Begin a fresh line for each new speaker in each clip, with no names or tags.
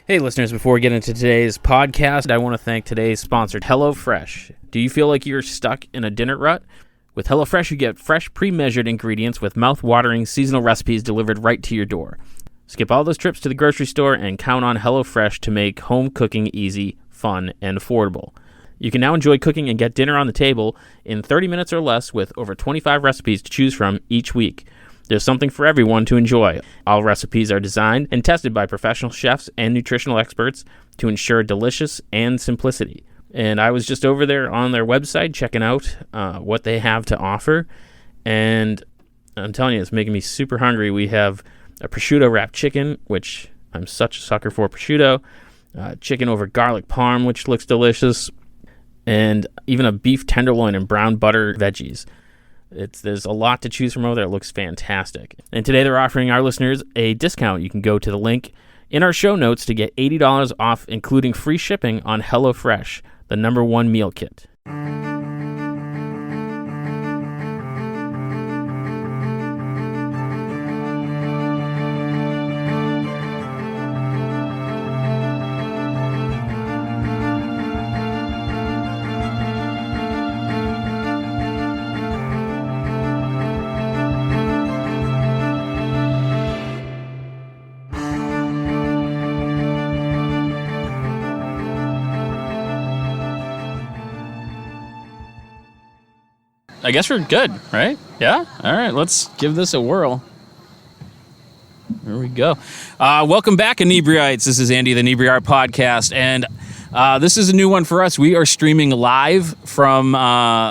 Hey listeners, before we get into today's podcast, I want to thank today's sponsor, HelloFresh. Do you feel like you're stuck in a dinner rut? With HelloFresh, you get fresh, pre-measured ingredients with mouth-watering seasonal recipes delivered right to your door. Skip all those trips to the grocery store and count on HelloFresh to make home cooking easy, fun, and affordable. You can now enjoy cooking and get dinner on the table in 30 minutes or less with over 25 recipes to choose from each week. There's something for everyone to enjoy. All recipes are designed and tested by professional chefs and nutritional experts to ensure delicious and simplicity. And I was just over there on their website checking out what they have to offer. And I'm telling you, it's making me super hungry. We have a prosciutto wrapped chicken, which I'm such a sucker for prosciutto. Chicken over garlic parm, which looks delicious. And even a beef tenderloin and brown butter veggies. There's a lot to choose from over there. It looks fantastic. And today they're offering our listeners a discount. You can go to the link in our show notes to get $80 off, including free shipping on HelloFresh, the #1 meal kit.
I guess we're good, right? Yeah? All right, let's give this a whirl. There we go. Welcome back, Inebri-Ites. This is Andy, the Inebri-Art podcast, and this is a new one for us. We are streaming live from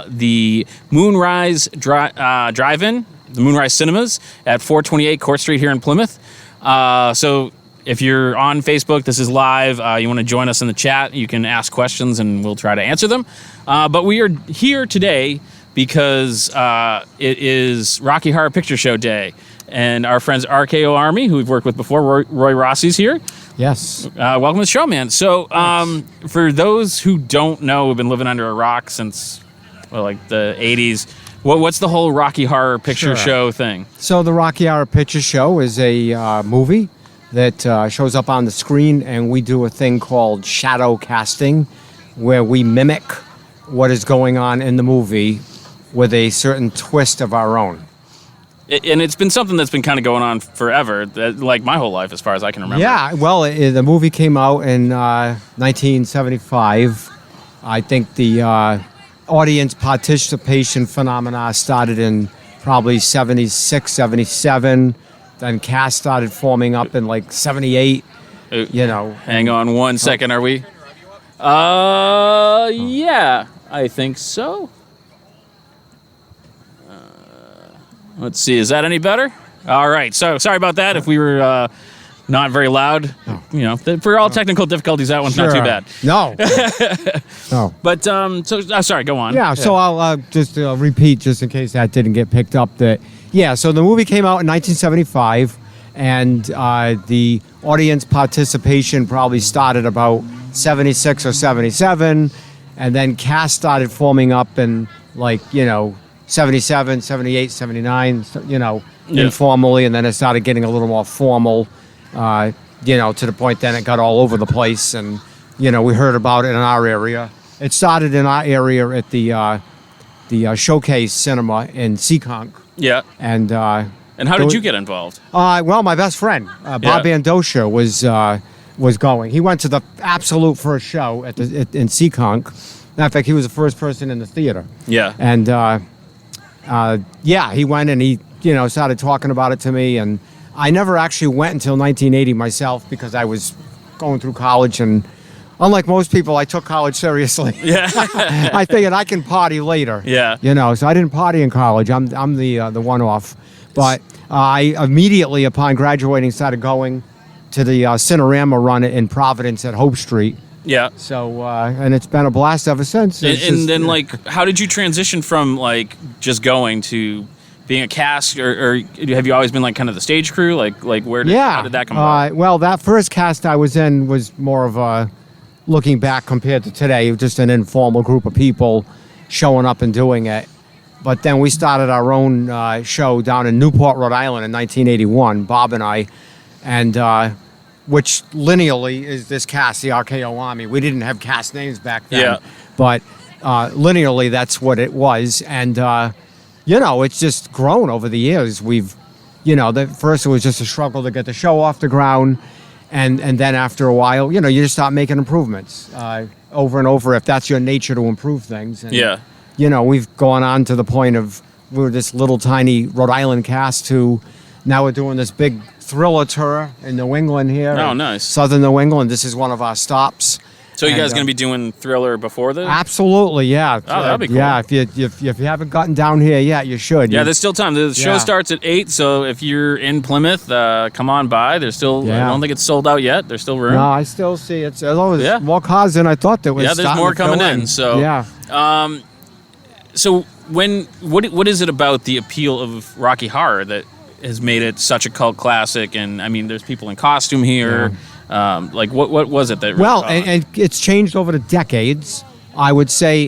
the Moonrise Drive-In, the Moonrise Cinemas at 428 Court Street here in Plymouth. So if you're on Facebook, this is live. You want to join us in the chat, you can ask questions, and we'll try to answer them. But we are here today because it is Rocky Horror Picture Show Day. And our friends RKO Army, who we've worked with before, Roy Rossi's here.
Yes.
Welcome to the show, man. So for those who don't know, who've been living under a rock since, like the 80s, what's the whole Rocky Horror Picture Show thing?
So the Rocky Horror Picture Show is a movie that shows up on the screen, and we do a thing called shadow casting, where we mimic what is going on in the movie with a certain twist of our own.
And it's been something that's been kind of going on forever, like my whole life as far as I can remember.
Yeah, well, the movie came out in 1975. I think the audience participation phenomena started in probably 76, 77. Then cast started forming up in like 78,
Hang on one second, are we? Yeah, I think so. Let's see, is that any better? All right, so sorry about that if we were not very loud. For all technical difficulties, that one's not too bad.
No. No.
But, sorry, go on.
Yeah, so I'll just repeat, just in case that didn't get picked up, so the movie came out in 1975, and the audience participation probably started about 76 or 77, and then cast started forming up in, 77, 78, 79, informally, and then it started getting a little more formal, to the point then it got all over the place, and, we heard about it in our area. It started in our area at the Showcase Cinema in Seekonk.
Yeah.
And
how did you get involved?
Well, my best friend, Bob Andosha, was going. He went to the absolute first show in Seekonk. In fact, he was the first person in the theater.
Yeah.
And he went and he started talking about it to me, and I never actually went until 1980 myself because I was going through college, and unlike most people, I took college seriously.
Yeah.
I figured I can party later.
Yeah.
So I didn't party in college. I'm the one-off. But I immediately, upon graduating, started going to the Cinerama run in Providence at Hope Street.
Yeah.
So, and it's been a blast ever since.
And then, how did you transition from, just going to being a cast, or have you always been, kind of the stage crew? How did that come about?
Well, that first cast I was in was more of a, looking back compared to today, just an informal group of people showing up and doing it. But then we started our own show down in Newport, Rhode Island in 1981, Bob and I. And which linearly is this cast, the RKO Army. We didn't have cast names back then,
Yeah.
but linearly, that's what it was. And, it's just grown over the years. First it was just a struggle to get the show off the ground. And then after a while, you just start making improvements over and over if that's your nature to improve things. And,
Yeah.
we've gone on to the point of we were this little tiny Rhode Island cast to now we're doing this big thriller tour in New England here.
Oh, nice.
Southern New England. This is one of our stops.
So you
And,
guys going to be doing Thriller before this?
Absolutely, yeah.
Oh, that'd be cool.
Yeah, if you haven't gotten down here yet, you should.
Yeah, there's still time. The show
Yeah.
starts at 8, so if you're in Plymouth, come on by. There's still, I
Yeah.
don't think it's sold out yet. There's still room.
No, I still see it. There's
Yeah.
more cars than I thought there was.
Yeah, there's
starting
more
to fill
coming in, so-
yeah.
So what is it about the appeal of Rocky Horror that has made it such a cult classic? And I mean, there's people in costume here. What was it that?
Well, and it's changed over the decades. I would say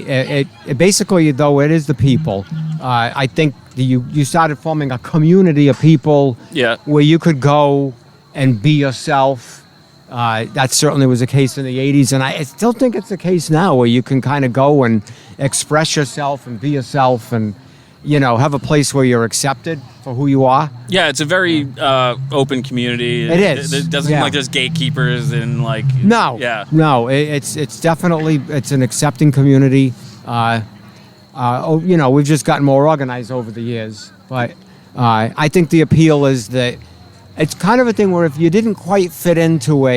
it basically, though, it is the people. I think you started forming a community of people
Yeah.
where you could go and be yourself. That certainly was the case in the 80s, and I still think it's the case now where you can kind of go and express yourself and be yourself and, have a place where you're accepted for who you are.
Yeah, it's a very open community.
It is,
It doesn't seem
yeah.
like there's gatekeepers and like.
No,
Yeah.
no, it's definitely it's an accepting community. We've just gotten more organized over the years, but I think the appeal is that it's kind of a thing where if you didn't quite fit into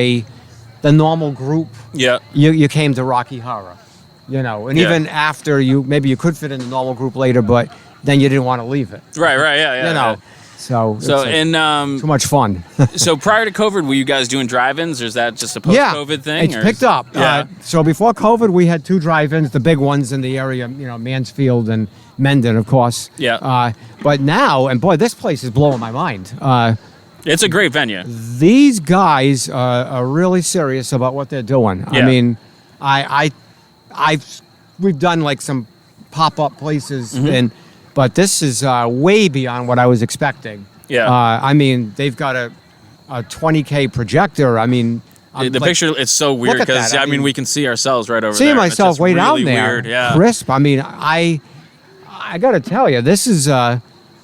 the normal group,
Yeah.
you came to Rocky Horror, and
Yeah.
even after maybe you could fit in the normal group later, but then you didn't want to leave it,
Right. Yeah. Yeah.
So
So
it's
and
too much fun.
so prior to COVID, were you guys doing drive-ins, or is that just a post-COVID thing?
It's
or
picked
is-
up.
Yeah.
So before COVID, we had 2 drive-ins, the big ones in the area, Mansfield and Mendon, of course.
Yeah.
But now, and boy, this place is blowing my mind.
It's a great venue.
These guys are really serious about what they're doing.
Yeah.
I mean, we've done like some pop-up places, but this is way beyond what I was expecting.
Yeah.
I mean, they've got a 20K projector. I mean, I'm
The
like,
picture, it's so weird
at
because
that. I
I mean,
mean,
we can see ourselves right over there.
seeing
and it's
myself
just
way
really
down there,
weird. Yeah.
crisp. I mean, I got to tell you, this is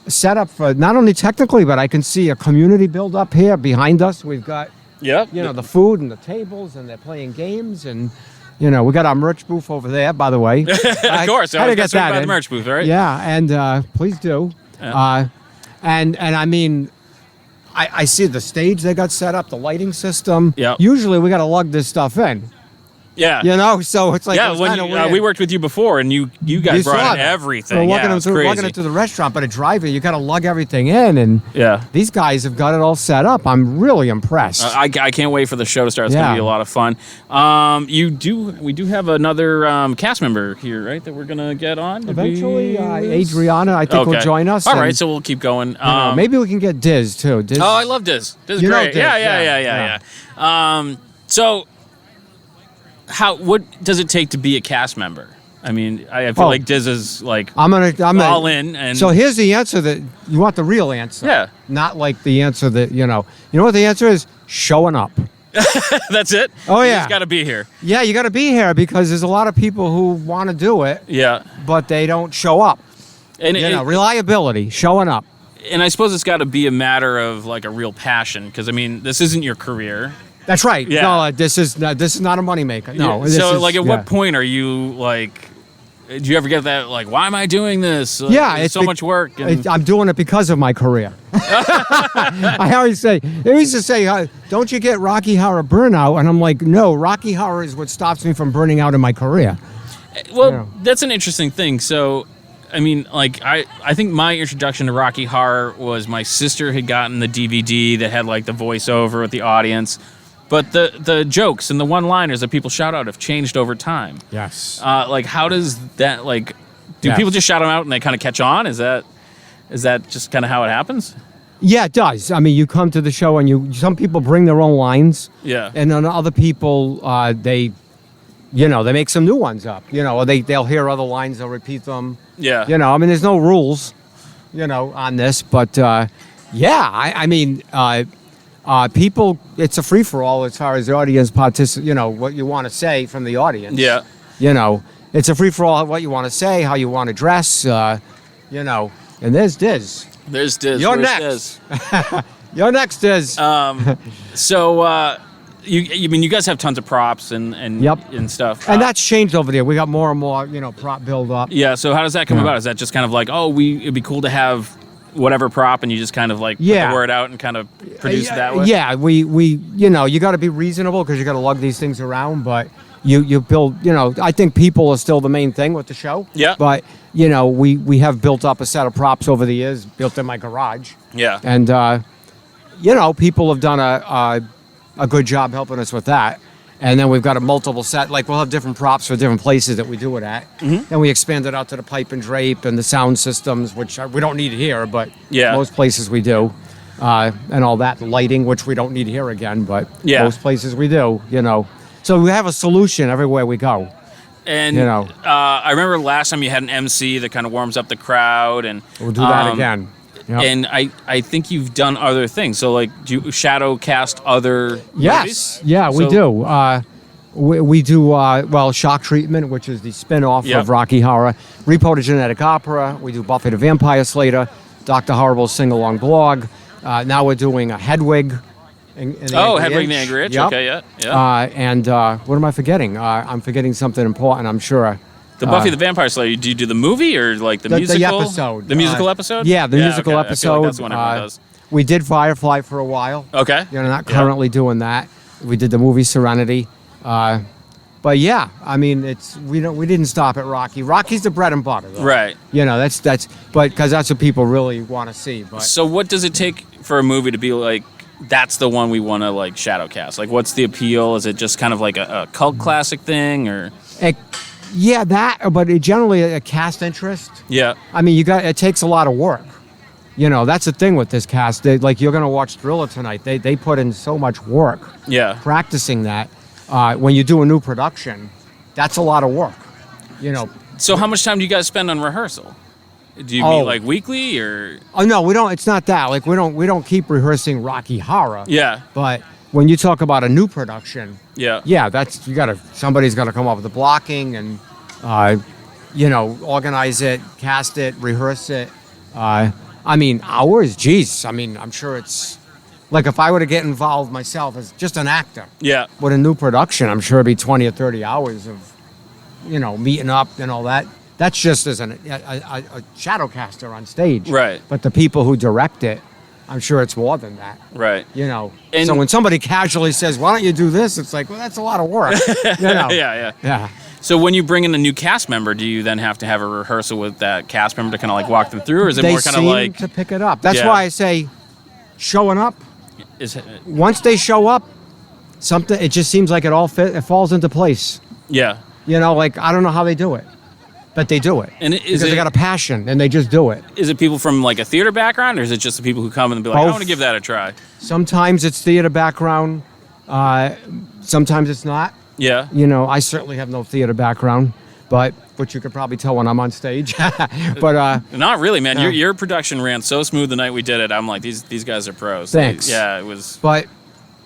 set up for not only technically, but I can see a community build up here behind us. We've got
Yep.
the food and the tables, and they're playing games, and we got our merch booth over there. By the way,
Of course.
I had to get
that's right
that
by the
in.
merch booth, right?
Yeah, and please do.
Yeah.
And I mean, I see the stage they got set up, the lighting system.
Yeah.
Usually we got to lug this stuff in.
Yeah.
So it's like
Yeah,
it's
when
kinda
you,
weird.
we worked with you before, and you guys
You
brought
saw
in
that.
everything.
We're
Yeah,
walking
it was
them
crazy.
walking into the restaurant, but a drive-in, you got to lug everything in, and
Yeah.
these guys have got it all set up. I'm really impressed.
I can't wait for the show to start. It's going
Yeah.
to be a lot of fun. We do have another cast member here, right? That we're going to get on. Did
Eventually,
we-
Adriana, I think, will join us.
All
and,
right, so we'll keep going.
maybe we can get Diz too. Diz,
Oh, I love Diz. Diz is
You know
great.
Diz,
Yeah. So, what does it take to be a cast member? I mean, I feel
Oh.
like Diz is like
I'm gonna
all in. And
So here's the answer that you want, the real answer.
Yeah.
Not like the answer that you know what the answer is? Showing up.
that's it.
Oh,
You
yeah.
just got to be here.
Yeah, you got to be here because there's a lot of people who want to do it,
Yeah,
but they don't show up.
and
Reliability, showing up.
and I suppose it's got to be a matter of like a real passion, because I mean, this isn't your career.
That's right.
Yeah.
No, this is not a moneymaker. No. this
So,
is-
like, at
yeah.
what point are you like? Do you ever get that like, why am I doing this? Like,
Yeah,
it's so much work. And,
I'm doing it because of my career. I always say, they used to say, don't you get Rocky Horror burnout? And I'm like, no, Rocky Horror is what stops me from burning out in my career.
well,
yeah.
that's an interesting thing. So, I mean, like, I think my introduction to Rocky Horror was my sister had gotten the DVD that had like the voiceover with the audience, but the jokes and the one-liners that people shout out have changed over time.
Yes.
Like, how does that like? Do
Yes.
people just shout them out and they kind of catch on? Is that just kind of how it happens?
Yeah, it does. I mean, you come to the show and some people bring their own lines.
Yeah.
And then other people, they make some new ones up. Or they'll hear other lines, they'll repeat them.
Yeah.
I mean, there's no rules, on this. But, I mean, people, it's a free for all as far as the audience what you want to say from the audience.
Yeah.
It's a free for all what you want to say, how you want to dress. And there's Diz.
There's Diz.
You're
Where's
next.
Diz?
You're next, Diz.
So you guys have tons of props and
Yep.
and stuff.
And that's changed over there. We got more and more, prop build up.
Yeah. So how does that come about? Is that just kind of like, it'd be cool to have whatever prop, and you just kind of like put the word out and kind of produce it that way?
Yeah, we you got to be reasonable because you got to lug these things around, but you build, I think people are still the main thing with the show.
Yeah.
But, we have built up a set of props over the years, built in my garage.
Yeah.
And, people have done a good job helping us with that. And then we've got a multiple set, like we'll have different props for different places that we do it at. Mm-hmm. And we expand it out to the pipe and drape and the sound systems, which we don't need here, but most places we do. And all that lighting, which we don't need here again, but most places we do, So we have a solution everywhere we go.
And I remember last time you had an MC that kind of warms up the crowd, and
we'll do that again. Yep.
And I think you've done other things. So like, do you shadow cast other
Yes.
movies?
Yeah, we do. We do, Shock Treatment, which is the spin-off of Rocky Horror. Repo to Genetic Opera. We do Buffy the Vampire Slayer. Dr. Horrible's sing-along blog. Now we're doing a Hedwig.
Hedwig the Angry Itch.
Yep.
Okay, yeah.
And what am I forgetting? I'm forgetting something important, I'm sure.
The Buffy the Vampire Slayer, do you do the movie or like the musical?
The episode.
The musical episode?
Yeah, the musical
okay.
episode.
I feel like that's what everyone does.
We did Firefly for a while.
Okay.
Not currently doing that. We did the movie Serenity. But yeah, I mean, we didn't stop at Rocky. Rocky's the bread and butter, though.
Right.
But because that's what people really want to see. But
so what does it take for a movie to be like, that's the one we want to like shadow cast? Like, what's the appeal? Is it just kind of like a cult classic thing, or?
But generally a cast interest.
Yeah.
I mean, it takes a lot of work. That's the thing with this cast. You're going to watch Thriller tonight. They put in so much work.
Yeah.
Practicing that. When you do a new production, that's a lot of work.
So how much time do you guys spend on rehearsal? Do you meet like weekly or? Oh
no, we don't. It's not that. Like we don't keep rehearsing Rocky Horror.
Yeah.
But when you talk about a new production, that's somebody's got to come up with the blocking and organize it, cast it, rehearse it. I mean, hours. Geez. I mean, I'm sure it's like if I were to get involved myself as just an actor.
Yeah.
With a new production, I'm sure it'd be 20 or 30 hours of meeting up and all that. That's just as a shadowcaster on stage.
Right.
But the people who direct it, I'm sure it's more than that.
Right.
And so when somebody casually says, why don't you do this? It's like, well, that's a lot of work.
Yeah. So when you bring in a new cast member, do you then have to have a rehearsal with that cast member to kind of like walk them through? Or is it more kind of like.
To pick it up. That's why I say showing up. Once they show up, it just seems like it falls into place.
Yeah.
I don't know how they do it. But they do it.
And
because they got a passion and they just do it.
Is it people from like a theater background, or is it just the people who come and be like, I want to give that a try?
Sometimes it's theater background. Sometimes it's not.
Yeah.
I certainly have no theater background, which you could probably tell when I'm on stage. But
not really, man. Your production ran so smooth the night we did it. I'm like, these guys are pros.
Thanks.
It was.
But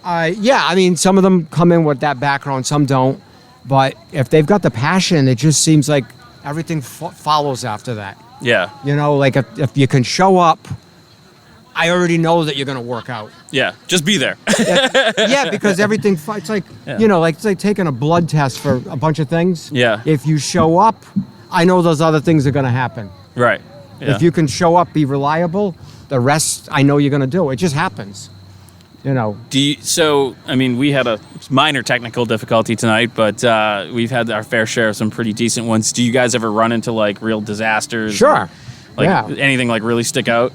I mean, some of them come in with that background, some don't. But if they've got the passion, it just seems like everything follows after that.
Yeah.
Like if you can show up, I already know that you're going to work out.
Yeah. Just be there.
Because everything, it's like, it's like taking a blood test for a bunch of things.
Yeah.
If you show up, I know those other things are going to happen.
Right. Yeah.
If you can show up, be reliable, the rest, I know you're going to do. It just happens.
So, I mean, we had a minor technical difficulty tonight, but we've had our fair share of some pretty decent ones. Do you guys ever run into like real disasters?
Sure.
Anything like really stick out?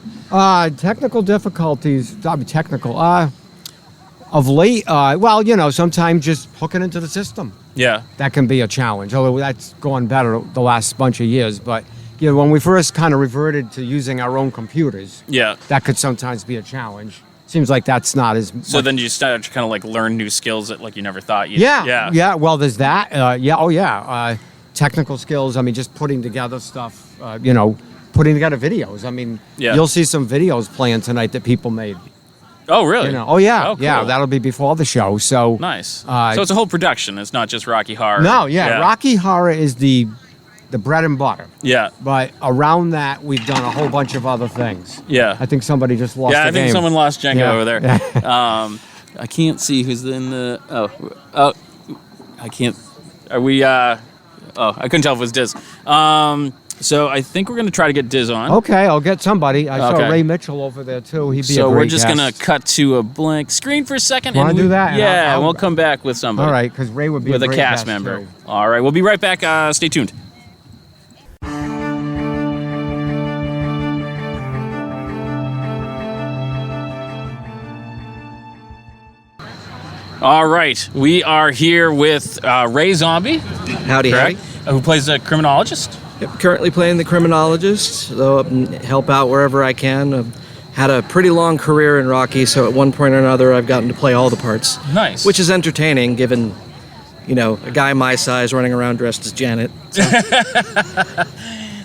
Technical difficulties. Technical. Of late, sometimes just hooking into the system.
Yeah.
That can be a challenge. Although that's going better the last bunch of years, but when we first kind of reverted to using our own computers, that could sometimes be a challenge. Seems like that's not as much.
So then you start to kind of like learn new skills that like you never thought you.
Yeah. Well, there's that. Technical skills. I mean, just putting together stuff. Putting together videos. I mean, you'll see some videos playing tonight that people made.
Oh, really?
Oh, yeah.
Oh, cool.
Yeah, that'll be before the show. So
Nice. So it's a whole production. It's not just Rocky Horror.
No, Rocky Horror is the bread and butter.
Yeah.
But around that, we've done a whole bunch of other things.
Yeah.
I think somebody just lost the game.
I think someone lost Jenga
Yeah.
over there. I can't see who's in the... Oh, I can't... Are we... I couldn't tell if it was Diz. So I think we're going to try to get Diz on.
Okay, I'll get somebody. I saw
Okay.
Ray Mitchell over there, too. He'd be a
So
great
we're just
guest.
going to cut to a blank screen for a second.
Wanna
and
do that?
Yeah,
I'll-
and we'll come back with somebody.
All right, because Ray would be
With
a
a
great
cast
guest,
member.
too.
All right, we'll be right back. Stay tuned. All right, we are here with Ray Zombie,
Howdy,
correct?
howdy.
Who plays a criminologist.
Yep, currently playing the criminologist, though help out wherever I can. I've had a pretty long career in Rocky, so at one point or another, I've gotten to play all the parts.
Nice.
Which is entertaining, given, a guy my size running around dressed as Janet.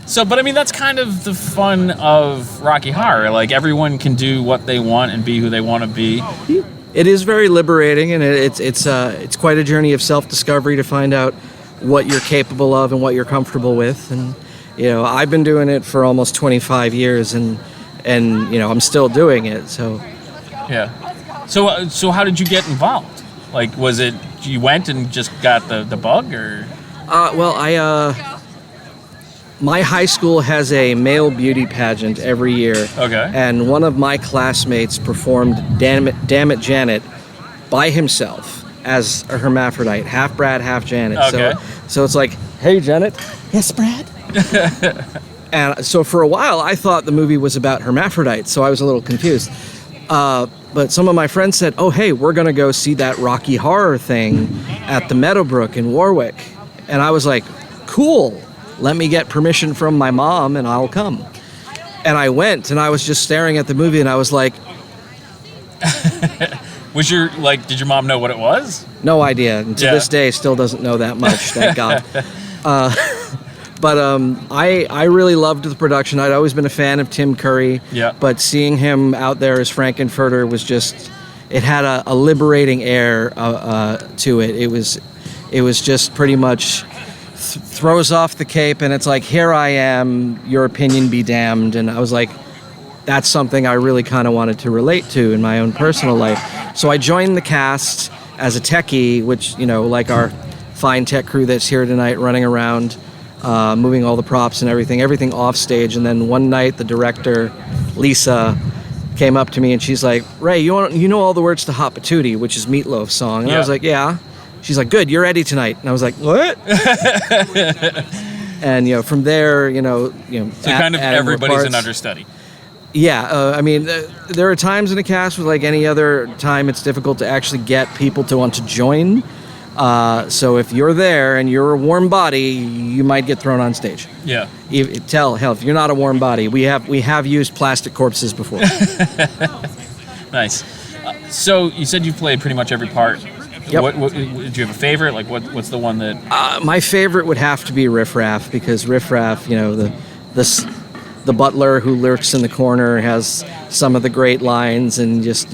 So, but I mean, that's kind of the fun of Rocky Horror. Like, everyone can do what they want and be who they want to be.
It is very liberating, and it's quite a journey of self-discovery to find out what you're capable of and what you're comfortable with. And I've been doing it for almost 25 years, and I'm still doing it. So
Yeah. So how did you get involved? Like, was it you went and just got the bug, or?
My high school has a male beauty pageant every year.
Okay.
And one of my classmates performed Damn It Janet by himself as a hermaphrodite, half Brad, half Janet.
Okay.
So it's like, hey, Janet. Yes, Brad. And so for a while, I thought the movie was about hermaphrodites, so I was a little confused. But some of my friends said, oh, hey, we're going to go see that Rocky Horror thing at the Meadowbrook in Warwick. And I was like, cool. Let me get permission from my mom and I'll come. And I went, and I was just staring at the movie, and I was like,
did your mom know what it was?
no idea. And to
Yeah.
this day, still doesn't know that much, thank God. But I really loved the production. I'd always been a fan of Tim Curry.
Yeah.
But seeing him out there as Frankenfurter was just, it had a liberating air to it. It was just pretty much throws off the cape, and it's like, here I am, your opinion be damned. And I was like, that's something I really kind of wanted to relate to in my own personal life. So I joined the cast as a techie, which, like our fine tech crew that's here tonight running around, moving all the props and everything off stage. And then one night, the director, Lisa, came up to me and she's like, Ray, you know all the words to Hot Patootie, which is Meatloaf's song. And I was like, yeah. She's like, good, you're Eddie tonight. And I was like, what? And, from there,
So kind of everybody's an understudy.
Yeah, I mean, there are times in a cast with like any other time it's difficult to actually get people to want to join. So if you're there and you're a warm body, you might get thrown on stage.
Yeah.
Hell, if you're not a warm body, we have used plastic corpses before.
Nice. So you said you played pretty much every part.
Yep.
What, do you have a favorite? Like, what's the one that?
My favorite would have to be Riff Raff, because Riff Raff, the butler who lurks in the corner has some of the great lines, and just,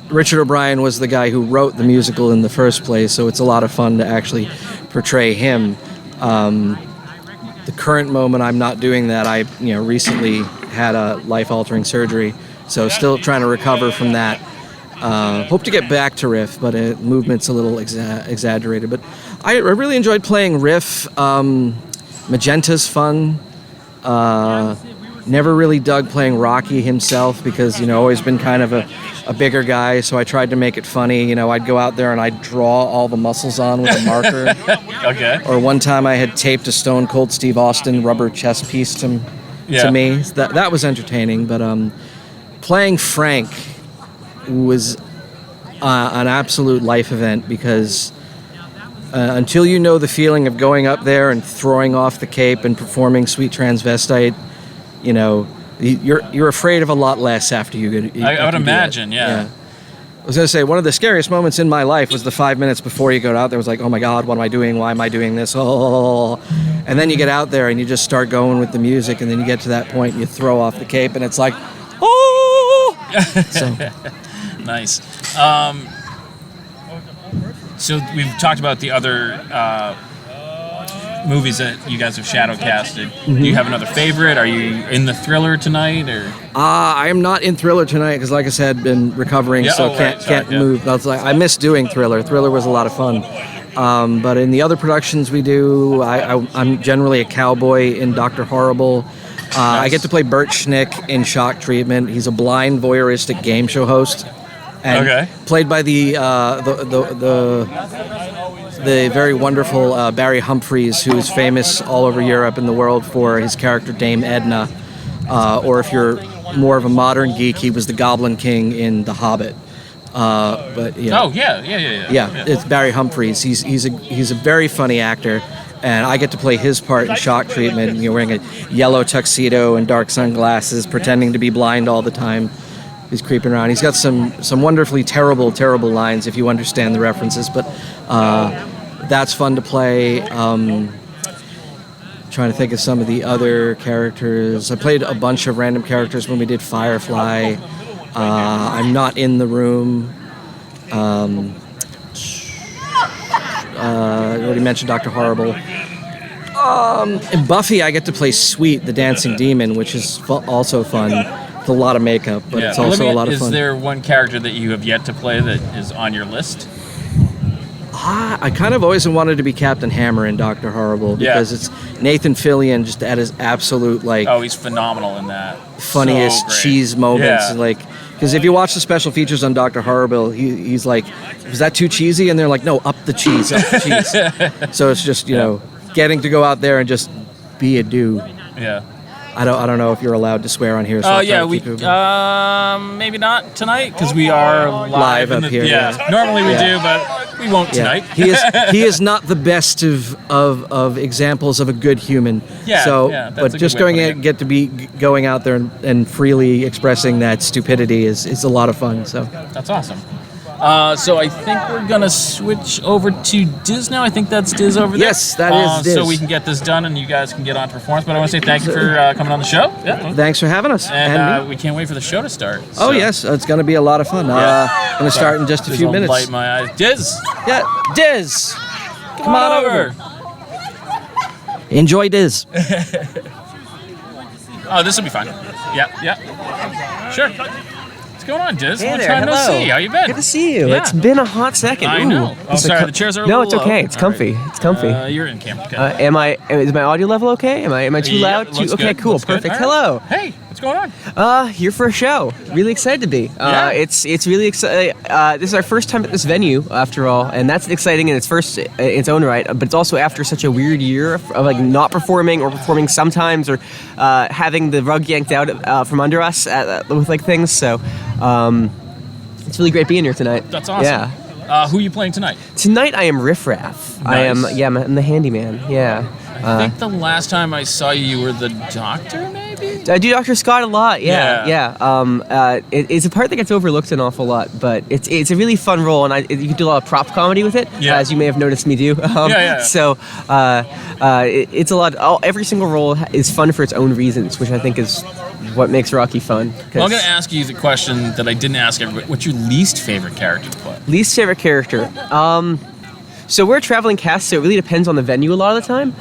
Richard O'Brien was the guy who wrote the musical in the first place, so it's a lot of fun to actually portray him. The current moment, I'm not doing that. I, recently had a life-altering surgery, so still trying to recover from that. Hope to get back to Riff, but movement's a little exaggerated. But I really enjoyed playing Riff. Magenta's fun. Never really dug playing Rocky himself because, always been kind of a bigger guy, so I tried to make it funny. I'd go out there and I'd draw all the muscles on with a marker.
Okay.
Or one time I had taped a Stone Cold Steve Austin rubber chest piece to me. That was entertaining, but playing Frank was an absolute life event, because until you know the feeling of going up there and throwing off the cape and performing Sweet Transvestite, you're afraid of a lot less after you get.
I would imagine, yeah.
I was going to say, one of the scariest moments in my life was the 5 minutes before you go out there. It was like, oh my God, what am I doing? Why am I doing this? Oh. And then you get out there and you just start going with the music, and then you get to that point and you throw off the cape and it's like, oh. So
Nice. So we've talked about the other movies that you guys have shadow casted. Do you have another favorite? Are you in the thriller tonight, or?
I am not in Thriller tonight because, like I said, been recovering, so can't move. That's like I miss doing Thriller. Thriller was a lot of fun. But in the other productions we do, I'm generally a cowboy in Dr. Horrible.
Nice.
I get to play Bert Schnick in Shock Treatment. He's a blind voyeuristic game show host, and played by the very wonderful Barry Humphries, who's famous all over Europe and the world for his character Dame Edna. Or if you're more of a modern geek, he was the Goblin King in The Hobbit. But yeah.
Oh yeah.
It's Barry Humphries. He's a very funny actor, and I get to play his part in Shock Treatment. Wearing a yellow tuxedo and dark sunglasses, pretending to be blind all the time. He's creeping around. He's got some wonderfully terrible lines if you understand the references. But that's fun to play. Trying to think of some of the other characters. I played a bunch of random characters when we did Firefly. I'm not in the room. I already mentioned Dr. Horrible. In Buffy, I get to play Sweet, the dancing demon, which is also fun. It's a lot of makeup, but it's also a lot of fun.
Is there one character that you have yet to play that is on your list?
I kind of always wanted to be Captain Hammer in Dr. Horrible because it's Nathan Fillion just at his absolute
he's phenomenal in that.
Funniest cheese moments, because if you watch the special features on Dr. Horrible, he's like, was that too cheesy? And they're like, no, up the cheese. So it's just getting to go out there and just be a dude.
Yeah.
I don't know if you're allowed to swear on here. So
maybe not tonight because we are live
up here.
Yeah. Normally we do, but we won't tonight.
He is not the best of examples of a good human. But just get to be going out there and freely expressing that stupidity is a lot of fun. So
that's awesome. So I think we're going to switch over to Diz now. I think that's Diz over there.
Yes, that is Diz.
So we can get this done and you guys can get on to performance. But I want to say thank you for coming on the show. Yeah.
Thanks for having us.
And we can't wait for the show to start.
Oh, yes. It's going to be a lot of fun. I'm going to start in just a few minutes.
Light my eyes. Diz.
Yeah, Diz. Come on over. Enjoy Diz.
Oh, this will be fun. Yeah. Sure. What's going on, Diz?
Hey
Long
there,
time no
hello.
see. How you been?
Good to see you.
Yeah.
It's been a hot second.
I know. Oh, sorry, the chairs are a
No,
little
it's okay.
low.
It's comfy.
Right.
It's comfy.
You're in camp. Okay.
Is my audio level okay? Am I too loud?
Looks
Okay,
good.
cool.
Looks good.
Perfect.
All right.
Hello.
Hey, what's going on?
Here for a show. Really excited to be. It's really exciting. This is our first time at this venue, after all, and that's exciting in its own right. But it's also after such a weird year of not performing or performing sometimes, or having the rug yanked out from under us with things. So. It's really great being here tonight.
That's awesome.
Yeah.
Who are you playing tonight?
Tonight I am Riff Raff.
Nice.
I'm the handyman. Yeah.
I think the last time I saw you were the doctor, maybe?
I do Dr. Scott a lot. Yeah. It's a part that gets overlooked an awful lot, but it's a really fun role, and you can do a lot of prop comedy with it, as you may have noticed me do. So it's a lot. Every single role is fun for its own reasons, which I think is what makes Rocky fun.
Well, I'm going to ask you the question that I didn't ask everybody. What's your least favorite character to play?
Least favorite character? So we're a traveling cast, so it really depends on the venue a lot of the time.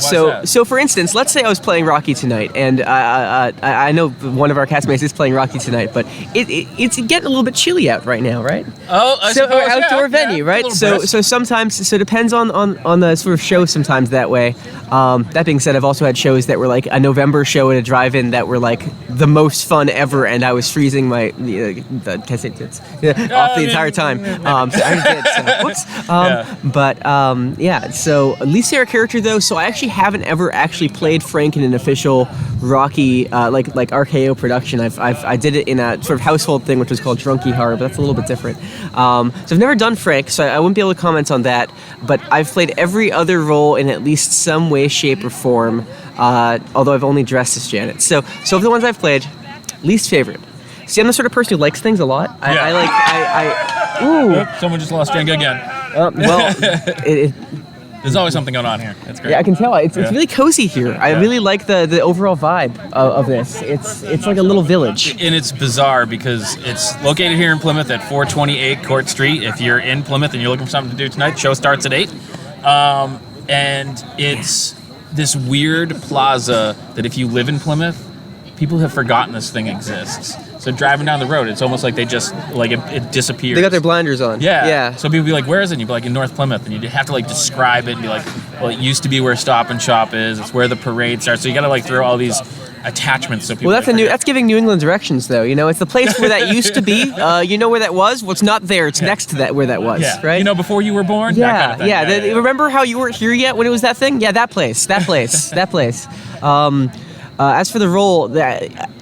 So for instance, let's say I was playing Rocky tonight, and I know one of our castmates is playing Rocky tonight, but it's getting a little bit chilly out right now, right?
Oh, I suppose,
outdoor venue, right? So sometimes it depends on the sort of show sometimes that way. That being said, I've also had shows that were like a November show at a drive-in that were like the most fun ever, and I was freezing my off the entire time. So least favorite character though. So I actually haven't ever actually played Frank in an official Rocky like RKO production. I did it in a sort of household thing which was called Drunky Horror, but that's a little bit different. So I've never done Frank, so I wouldn't be able to comment on that. But I've played every other role in at least some way, shape, or form. Although I've only dressed as Janet. So of the ones I've played, least favorite. See, I'm the sort of person who likes things a lot. Ooh.
Someone just lost Jenga again. There's always something going on here. It's great.
Yeah, I can tell. It's
Yeah.
really cozy here. I really like the overall vibe of this. It's like a little village.
And it's bizarre because it's located here in Plymouth at 428 Court Street. If you're in Plymouth and you're looking for something to do tonight, the show starts at 8. And it's this weird plaza that if you live in Plymouth, people have forgotten this thing exists. So driving down the road, it's almost like they just, like, it disappears.
They got their blinders on.
Yeah. So people be like, where is it? And you'd be like, in North Plymouth. And you'd have to, like, describe it and be like, well, it used to be where Stop and Shop is. It's where the parade starts. So you got to, like, throw all these attachments so people...
Well, that's giving New England directions, though. You know, it's the place where that used to be. You know where that was? Well, it's not there. It's next to that where that was, right?
You know, before you were born?
Yeah,
That kind of thing.
yeah. Remember how you weren't here yet when it was that thing? Yeah, that place. That place. As for the role,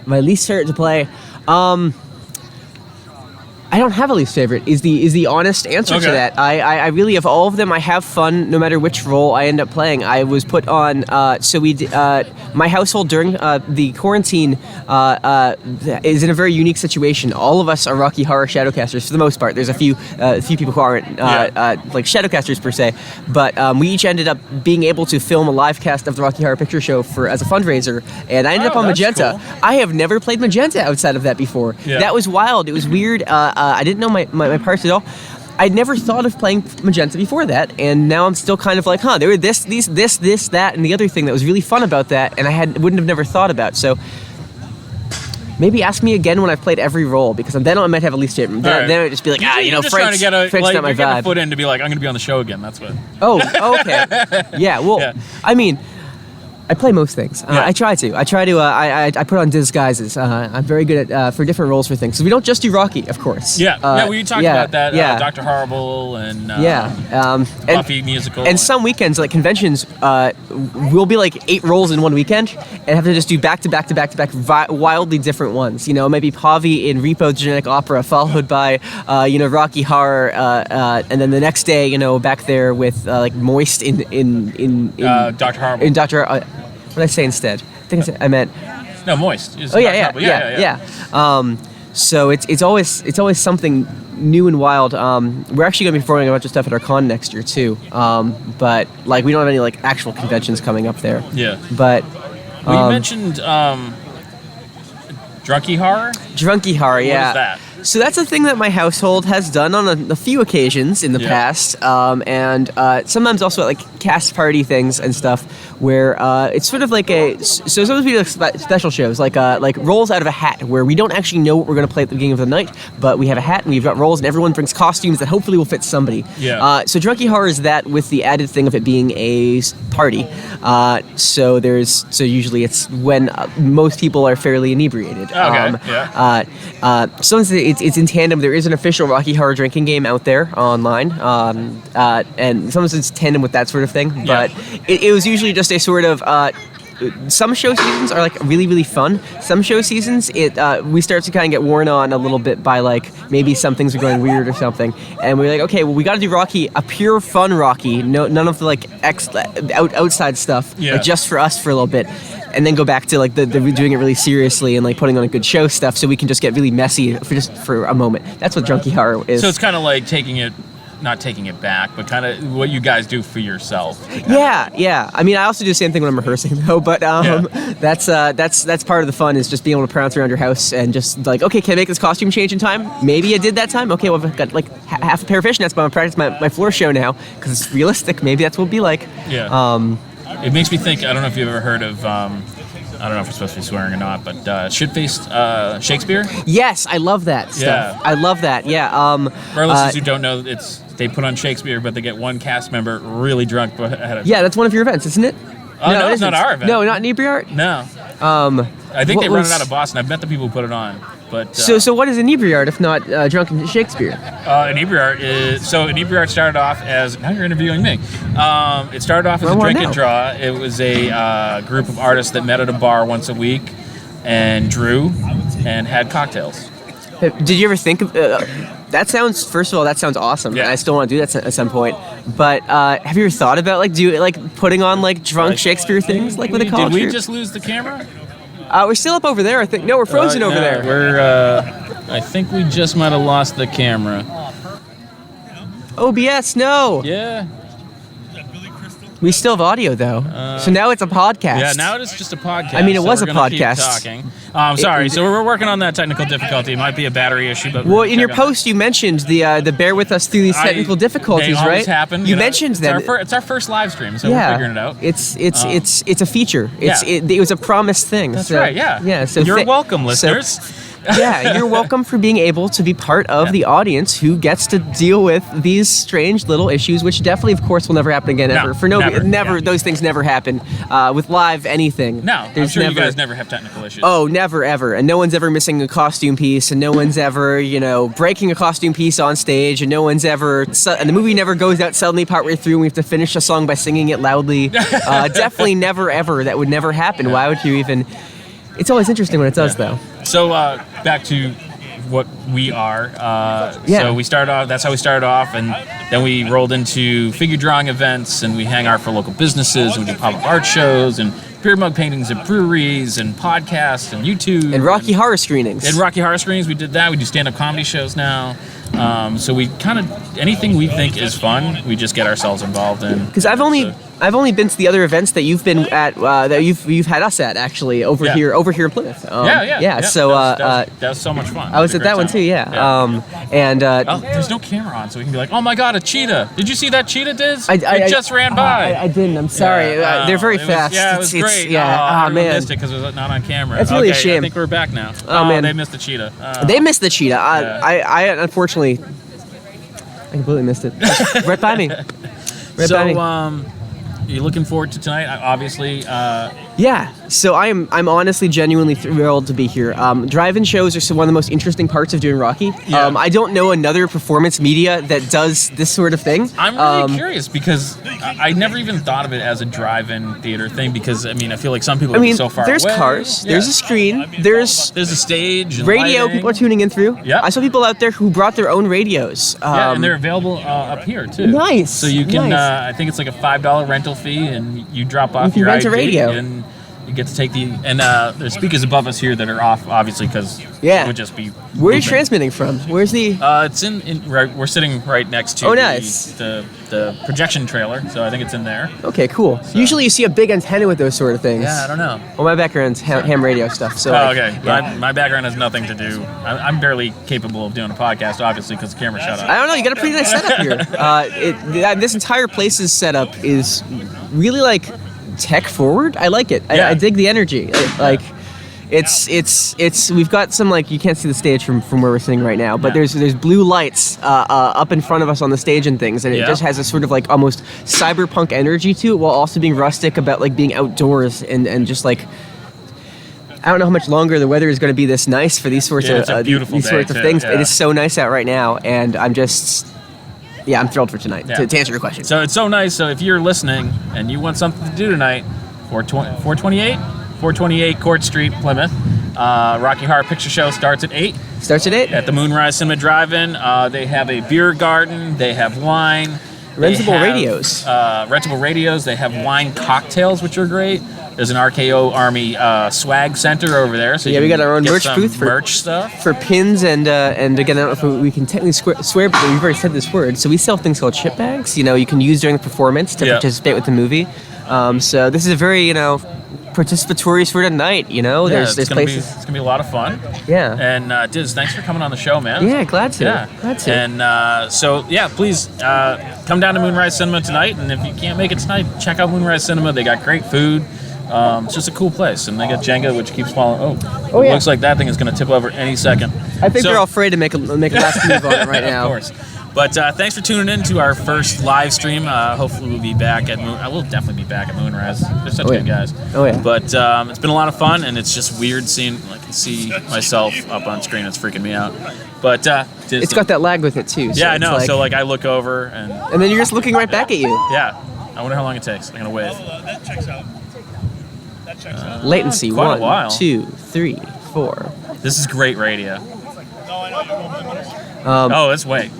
my least favorite to play, I don't have a least favorite. Is the honest answer to that. I really, of all of them, I have fun no matter which role I end up playing. I was put on. My household during the quarantine is in a very unique situation. All of us are Rocky Horror Shadowcasters for the most part. There's a few people who aren't like Shadowcasters per se, but we each ended up being able to film a live cast of the Rocky Horror Picture Show as a fundraiser, and I ended up on
that's
Magenta.
cool.
I have never played Magenta outside of that before.
Yeah.
That was wild. It was weird. I didn't know my parts at all. I'd never thought of playing Magenta before that, and now I'm still kind of like, there were this, that, and the other thing that was really fun about that, and I wouldn't have never thought about. So maybe ask me again when I've played every role, because then I might have a least favorite. Then I'd just be like,
You're just
Frank's
trying to
not my
you're getting a
vibe.
foot in to be like, I'm going to be on the show again. That's what.
Oh, okay. Yeah, well,
Yeah.
I mean, I play most things.
Yeah.
I try to. I put on disguises. I'm very good at for different roles for things. So we don't just do Rocky, of course.
Yeah, we talked about that.
Yeah.
Dr. Horrible and
and
Buffy musical.
And some weekends, like conventions, we'll be like 8 roles in one weekend and have to just do back to back wildly different ones. You know, it might be Pavi in Repo Genetic Opera, followed by Rocky Horror, and then the next day, back there with like Moist in
Dr. Horrible.
In Dr. What did I say instead? I meant.
No, Moist.
Oh yeah. So it's always something new and wild. We're actually going to be performing a bunch of stuff at our con next year too. But like we don't have any like actual conventions coming up there.
Yeah.
But
Well, you mentioned Drunky Horror?
Drunky Horror, yeah.
What is that?
So that's a thing that my household has done on a few occasions in the past, and sometimes also at like cast party things and stuff, where it's sort of like so sometimes we do special shows like rolls out of a hat, where we don't actually know what we're going to play at the beginning of the night, but we have a hat and we've got rolls and everyone brings costumes that hopefully will fit somebody.
Yeah.
So Drunky Horror is that with the added thing of it being a party. So usually it's when most people are fairly inebriated.
Okay.
Sometimes it's in tandem. There is an official Rocky Horror drinking game out there online, and sometimes it's tandem with that sort of thing. But it was usually just a sort of. Some show seasons are like really, really fun. Some show seasons, we start to kind of get worn on a little bit by like maybe some things are going weird or something, and we're like, okay, well we got to do Rocky, a pure fun Rocky, none of the like outside stuff, like just for us for a little bit, and then go back to like the doing it really seriously and like putting on a good show stuff, so we can just get really messy for a moment. That's what Drunky Horror is.
So it's kind of like not taking it back, but kind of what you guys do for yourself.
Yeah. I mean, I also do the same thing when I'm rehearsing, though. But that's part of the fun, is just being able to prance around your house and just like, okay, can I make this costume change in time? Maybe I did that time. Okay, well I've got like half a pair of fishnets, but I'm practicing my floor show now because it's realistic. Maybe that's what it'll be like.
Yeah. It makes me think. I don't know if you've ever heard of. I don't know if we're supposed to be swearing or not, but shit-faced Shakespeare.
Yes, I love that stuff. I love that. Yeah.
For our listeners who don't know, they put on Shakespeare, but they get one cast member really drunk ahead of.
Yeah, that's one of your events, isn't it?
No, it's not our event.
No, not Inebri-Art?
No. I think they run it out of Boston. I've met the people who put it on. But
so what is Inebri-Art if not drunken Shakespeare?
Inebri-Art is Inebri-Art started off as, now you're interviewing me. It started off as a drink and draw. It was a group of artists that met at a bar once a week and drew and had cocktails.
Did you ever think of that? First of all, that sounds awesome.
Yeah.
I still want to do that at some point. But have you ever thought about putting on like drunk Shakespeare things like with a college
Did we
group?
just lose the camera?
We're still up over there, I think. No, we're frozen over there.
I think we just might have lost the camera.
OBS, no.
Yeah.
We still have audio though, so now it's a podcast.
Yeah, now it is just a podcast.
I mean, it was
so
a
we're gonna
podcast.
Keep talking. Sorry. So we're working on that technical difficulty. It might be a battery issue, but
Well, in your
check on it.
post, you mentioned the bear with us through these technical difficulties,
they always
right?
happen.
You
know.
mentioned that.
It's our first live stream, so
Yeah,
we're figuring it out.
it's a feature.
Yeah.
It was a promised thing.
That's
so,
right. Yeah.
Yeah. So
you're welcome, listeners.
Yeah, you're welcome for being able to be part of the audience who gets to deal with these strange little issues, which definitely, of course, will never happen again ever.
Never.
Those things never happen with live anything.
No, I'm sure you guys never have technical issues.
Oh, never ever, and no one's ever missing a costume piece, and no one's ever breaking a costume piece on stage, and no one's ever and the movie never goes out suddenly partway through, and we have to finish a song by singing it loudly. Definitely never ever. That would never happen. Why would you even? It's always interesting when it does, though.
So back to what we are. So we started off. That's how we started off, and then we rolled into figure drawing events, and we hang out for local businesses, and we do pop-up art shows, and beer mug paintings at breweries, and podcasts, and YouTube,
and Rocky Horror screenings.
And Rocky Horror screenings, we did that. We do stand-up comedy shows now. So we kind of anything we think is fun, we just get ourselves involved in.
Because I've only been to the other events that you've been at, that you've had us at actually over here in Plymouth.
Yeah.
So
that was so much fun.
I was at that one too. Yeah. And
there's no camera on, so we can be like, oh my god, a cheetah! Did you see that cheetah, Diz?
I
it just ran by.
I didn't. I'm sorry. They're very fast.
It was great.
Yeah.
Man, missed it because it was not on camera.
That's really a shame.
I think we're back now.
Oh man,
they missed the cheetah.
They missed the cheetah. I unfortunately, I completely missed it. Right by me. By me.
Are you looking forward to tonight? Obviously.
Yeah. So I'm honestly genuinely thrilled to be here. Drive-in shows are one of the most interesting parts of doing Rocky.
Yeah.
I don't know another performance media that does this sort of thing.
I'm really curious because I never even thought of it as a drive-in theater thing because, I mean, I feel like some people are so far
there's
away.
Cars, there's a screen, there's
a stage, and
radio
lighting.
people are tuning in through.
Yeah.
I saw people out there who brought their own radios.
And they're available up here, too.
Nice.
So you can,
nice.
I think it's like a $5 rental fee, and you drop off your
rent a
ID,
radio.
and you get to take there's speakers above us here that are off, obviously, because it would just be
Where are you transmitting from? Where's the...
it's right, we're sitting right next to the projection trailer, so I think it's in there.
Okay, cool. So. Usually you see a big antenna with those sort of things.
Yeah, I don't know.
Well, my background's ham radio stuff, so...
okay. Yeah. My background has nothing to do... I'm barely capable of doing a podcast, obviously, because the camera shut off.
I don't know, you got a pretty nice setup here. This entire place's setup is really, tech forward. I like it. I dig the energy. It's we've got some you can't see the stage from where we're sitting right now, but there's blue lights up in front of us on the stage and things, and it just has a sort of almost cyberpunk energy to it, while also being rustic about being outdoors and just I don't know how much longer the weather is going to be this nice for these sorts of things.
Yeah.
It is so nice out right now, and I'm just. Yeah, I'm thrilled for tonight, to answer your question.
So it's so nice. So if you're listening and you want something to do tonight, 428 Court Street, Plymouth. Rocky Horror Picture Show starts at 8.
Starts at 8?
At the Moonrise Cinema Drive-In. They have a beer garden. They have wine.
Rentable radios.
Rentable radios. They have wine cocktails, which are great. There's an RKO Army swag center over there. So
we got our own merch booth
for merch stuff.
For pins and again, I don't know if we can technically swear, but we've already said this word. So we sell things called chip bags. You can use during the performance to participate with the movie. So this is a very participatory sort of night. There's places.
It's gonna be a lot of fun.
Yeah.
And Diz, thanks for coming on the show, man.
Yeah, glad to.
Yeah,
glad to.
And please come down to Moonrise Cinema tonight. And if you can't make it tonight, check out Moonrise Cinema. They got great food. It's just a cool place, and they got Jenga, which keeps falling. Oh, yeah. Looks like that thing is going to tip over any second.
I think they're all afraid to make a last move on it right now.
Of course. But thanks for tuning in to our first live stream. Hopefully we'll be back at I will definitely be back at Moonrise. They're such good guys.
Oh yeah.
But it's been a lot of fun, and it's just weird seeing see myself up on screen. It's freaking me out. But
it's got that lag with it too. So
yeah, I know. So I look over and
then you're just looking right back at you.
Yeah. I wonder how long it takes. I'm gonna wait.
That checks out.
Latency.
Quite
1,
a while.
2, 3, 4.
This is great radio.
No, I know you're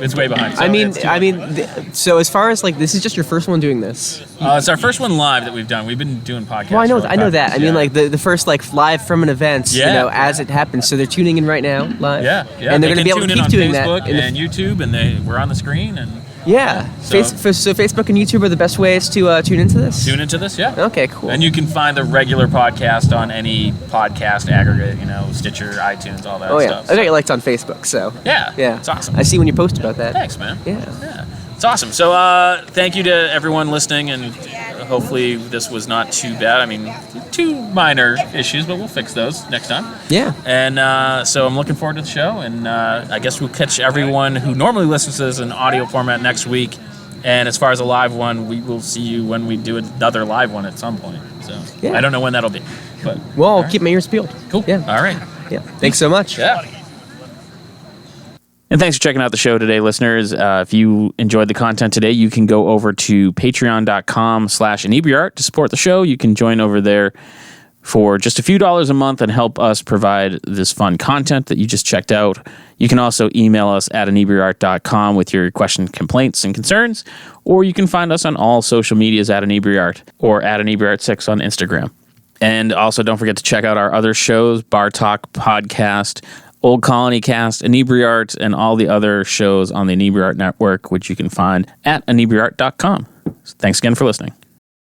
it's way behind. So
so as far as this is just your first one doing this.
It's our first one live that we've done. We've been doing podcasts.
Well, I know that. I mean, the first live from an event. As it happens. So they're tuning in right now live.
Yeah.
And they're going to be able to keep doing that.
And YouTube, and we're on the screen, and
Yeah.
So-
So Facebook and YouTube are the best ways to tune into this?
Tune into this, yeah.
Okay, cool.
And you can find the regular podcast on any podcast aggregate, Stitcher, iTunes, all that
Oh, yeah.
stuff.
I got you liked on Facebook, so.
Yeah.
Yeah.
It's awesome.
I see when you post about that.
Thanks, man.
Yeah.
It's awesome. So thank you to everyone listening, and hopefully this was not too bad. I mean, 2 minor issues, but we'll fix those next time.
Yeah.
And so I'm looking forward to the show, and I guess we'll catch everyone who normally listens to this in audio format next week. And as far as a live one, we will see you when we do another live one at some point. So
Yeah.
I don't know when that'll be. But
Well, I'll
all right.
keep my ears peeled.
Cool.
Yeah.
All right.
Yeah. Thanks so much.
Yeah. And thanks for checking out the show today, listeners. If you enjoyed the content today, you can go over to patreon.com/Inebri-Art to support the show. You can join over there for just a few dollars a month and help us provide this fun content that you just checked out. You can also email us at Inebri-Art.com with your questions, complaints, and concerns, or you can find us on all social medias at Inebri-Art or at Inebri-Art6 on Instagram. And also don't forget to check out our other shows, Bar Talk Podcast, Old Colony Cast, Inebri-Art, and all the other shows on the Inebri-Art Network, which you can find at Inebri-Art.com. Thanks again for listening.